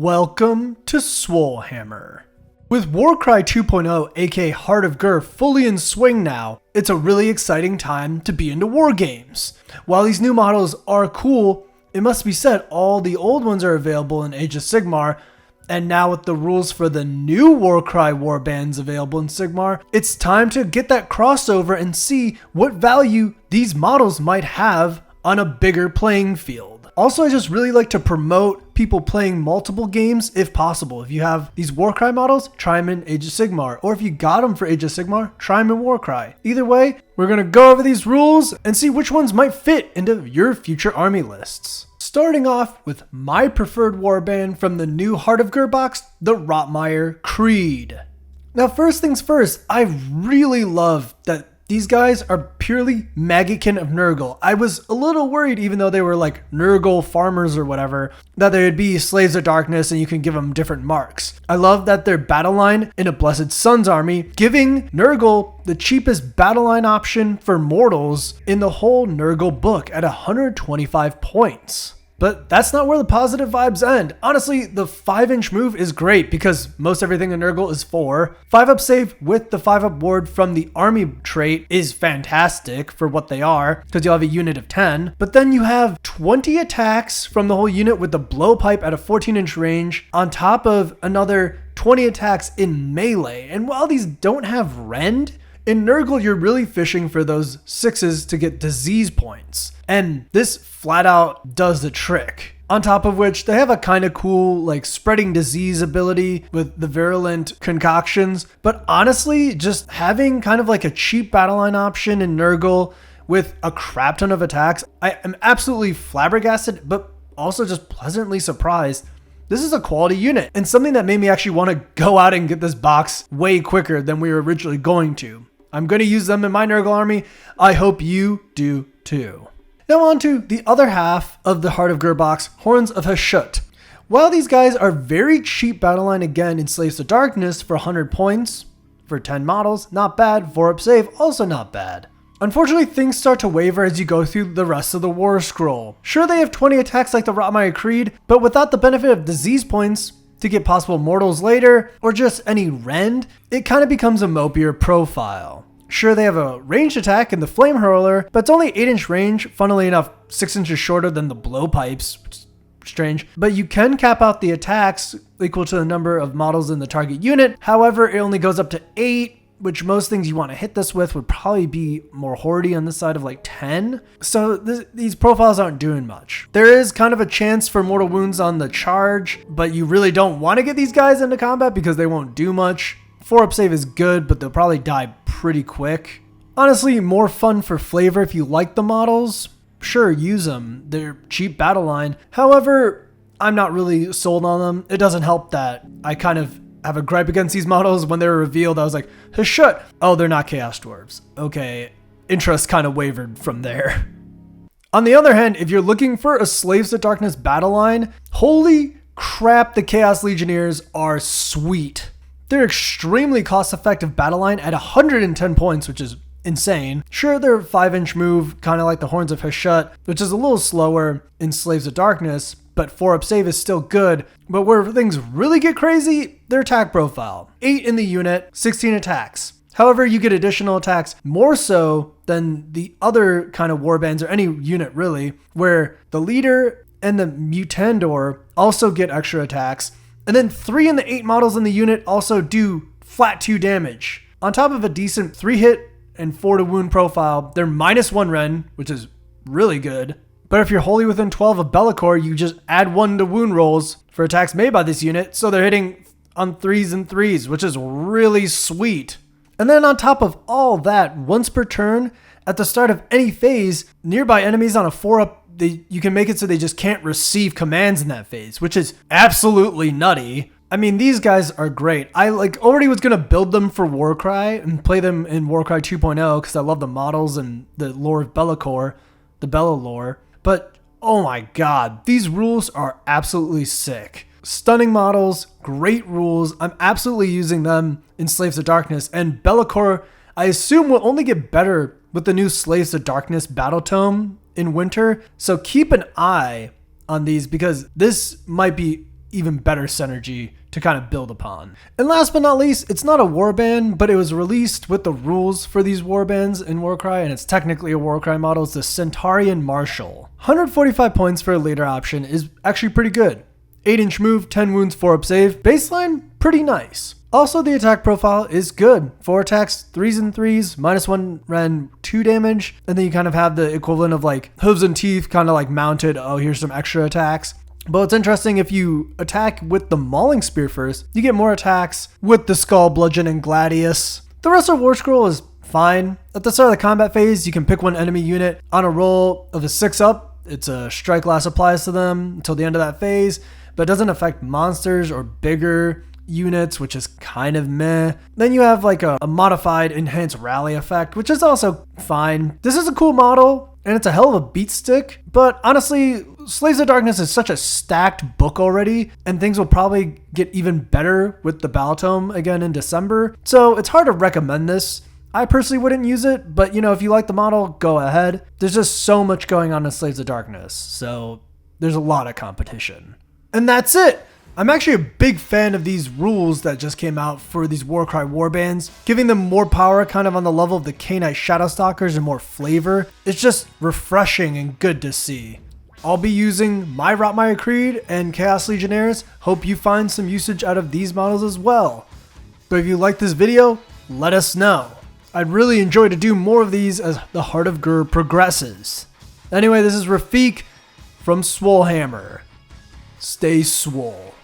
Welcome to Swolehammer. With Warcry 2.0 aka Heart of Gur fully in swing now, it's a really exciting time to be into war games. While these new models are cool, it must be said all the old ones are available in Age of Sigmar, and now with the rules for the new Warcry Warbands available in Sigmar, it's time to get that crossover and see what value these models might have on a bigger playing field. Also, I just really like to promote people playing multiple games if possible. If you have these Warcry models, try them in Age of Sigmar. Or if you got them for Age of Sigmar, try them in Warcry. Either way, we're going to go over these rules and see which ones might fit into your future army lists. Starting off with my preferred warband from the new Heart of Gur box, the Rottmeier Creed. Now, first things first, I really love that these guys are purely Maggotkin of Nurgle. I was a little worried, even though they were like Nurgle farmers or whatever, that they would be Slaves of Darkness and you can give them different marks. I love that their battle line in a Blessed Sun's army, giving Nurgle the cheapest battle line option for mortals in the whole Nurgle book at 125 points. But that's not where the positive vibes end. Honestly, the 5-inch move is great because most everything in Nurgle is 4. 5-up save with the 5-up ward from the army trait is fantastic for what they are, because you'll have a unit of 10. But then you have 20 attacks from the whole unit with the blowpipe at a 14-inch range, on top of another 20 attacks in melee. And while these don't have rend, in Nurgle, you're really fishing for those 6s to get disease points. And this flat out does the trick. On top of which, they have a kind of cool, like, spreading disease ability with the virulent concoctions. But honestly, just having kind of like a cheap battle line option in Nurgle with a crap ton of attacks, I am absolutely flabbergasted, but also just pleasantly surprised. This is a quality unit and something that made me actually want to go out and get this box way quicker than we were originally going to. I'm going to use them in my Nurgle army. I hope you do too. Now on to the other half of the Heart of Gur box, Horns of Hashit. While these guys are very cheap battle line again in Slaves of Darkness for 100 points, for 10 models, not bad. 4-up save, also not bad. Unfortunately, things start to waver as you go through the rest of the War Scroll. Sure, they have 20 attacks like the Rottmeier Creed, but without the benefit of disease points to get possible mortals later, or just any rend, it kind of becomes a mopier profile. Sure, they have a ranged attack in the Flame Hurler, but it's only 8-inch range, funnily enough 6 inches shorter than the blowpipes, which is strange. But you can cap out the attacks equal to the number of models in the target unit. However, it only goes up to 8, which most things you want to hit this with would probably be more hordy on the side of like 10. So these profiles aren't doing much. There is kind of a chance for mortal wounds on the charge, but you really don't want to get these guys into combat because they won't do much. 4-up save is good, but they'll probably die pretty quick. Honestly, more fun for flavor if you like the models. Sure, use them. They're cheap battle line. However, I'm not really sold on them. It doesn't help that I kind of have a gripe against these models. When they were revealed, I was like, Hashit. Oh, they're not Chaos Dwarves. Okay, interest kind of wavered from there. On the other hand, if you're looking for a Slaves of Darkness battle line, holy crap, the Chaos Legioneers are sweet. They're extremely cost-effective battle line at 110 points, which is insane. Sure, they're a 5-inch move, kind of like the Horns of Hashit, which is a little slower in Slaves of Darkness, but 4-up save is still good. But where things really get crazy, their attack profile. 8 in the unit, 16 attacks. However, you get additional attacks more so than the other kind of warbands, or any unit really, where the leader and the Mutandor also get extra attacks. And then 3 in the 8 models in the unit also do flat 2 damage. On top of a decent 3-hit and 4-to-wound profile, they're -1 rend, which is really good. But if you're wholly within 12 of Be'lakor, you just add 1 to wound rolls for attacks made by this unit, so they're hitting on 3s and 3s, which is really sweet. And then on top of all that, once per turn, at the start of any phase, nearby enemies on a 4-up, you can make it so they just can't receive commands in that phase, which is absolutely nutty. I mean, these guys are great. I already was going to build them for Warcry and play them in Warcry 2.0 because I love the models and the lore of Be'lakor, the Bella lore. But oh my god, these rules are absolutely sick. Stunning models, great rules. I'm absolutely using them in Slaves of Darkness, and Be'lakor, I assume, will only get better with the new Slaves of Darkness battle tome in winter. So keep an eye on these because this might be even better synergy to kind of build upon. And last but not least, it's not a warband, but it was released with the rules for these warbands in Warcry, and it's technically a Warcry model. It's the Centurian Marshall. 145 points for a leader option is actually pretty good. 8-inch move, 10 wounds, 4-up save. Baseline, pretty nice. Also, the attack profile is good. 4 attacks, 3s and 3s, -1 Ren, 2 damage. And then you kind of have the equivalent of like hooves and teeth kind of like mounted. Oh, here's some extra attacks. But it's interesting, if you attack with the Mauling Spear first, you get more attacks with the Skull, Bludgeon, and Gladius. The rest of War Scroll is fine. At the start of the combat phase, you can pick one enemy unit on a roll of a 6-up. It's a strike last applies to them until the end of that phase, but it doesn't affect monsters or bigger units, which is kind of meh. Then you have like a modified enhanced rally effect, which is also fine. This is a cool model, and it's a hell of a beat stick, but honestly, Slaves of Darkness is such a stacked book already, and things will probably get even better with the Battle Tome again in December, so it's hard to recommend this. I personally wouldn't use it, but you know, if you like the model, go ahead. There's just so much going on in Slaves of Darkness, so there's a lot of competition. And that's it! I'm actually a big fan of these rules that just came out for these Warcry warbands, giving them more power kind of on the level of the K-Knight Shadowstalkers and more flavor. It's just refreshing and good to see. I'll be using my Rottmeier Creed and Chaos Legionnaires. Hope you find some usage out of these models as well. But if you like this video, let us know. I'd really enjoy to do more of these as the Heart of Gur progresses. Anyway, this is Rafik from Swolehammer. Stay swole.